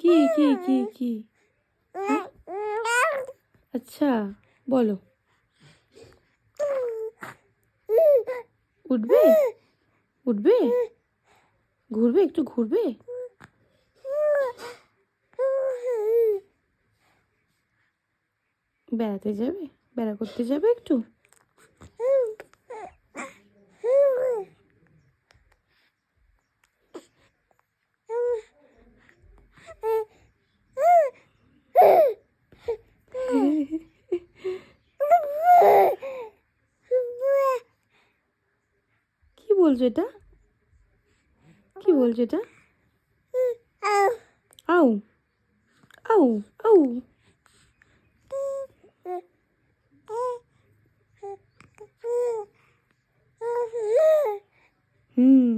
কি কি কি কি হ্যাঁ? আচ্ছা বলো। উঠবে উঠবে ঘুরবে একটু ঘুরবে। বেড়াতে যাবে বেড়া করতে যাবে একটু। কি বলছো এটা কি বলছো এটা? আউ আউ আউ হুম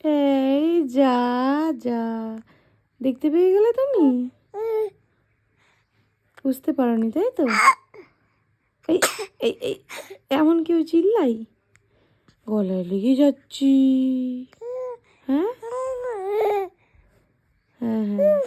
এই যা যা দেখতে পেয়ে গেলে তুমি বুঝতে পারোনি তাই তো? এই এই এই এমন কেউ চিল্লাই গলায় লেগে যাচ্ছি। হ্যাঁ হ্যাঁ হ্যাঁ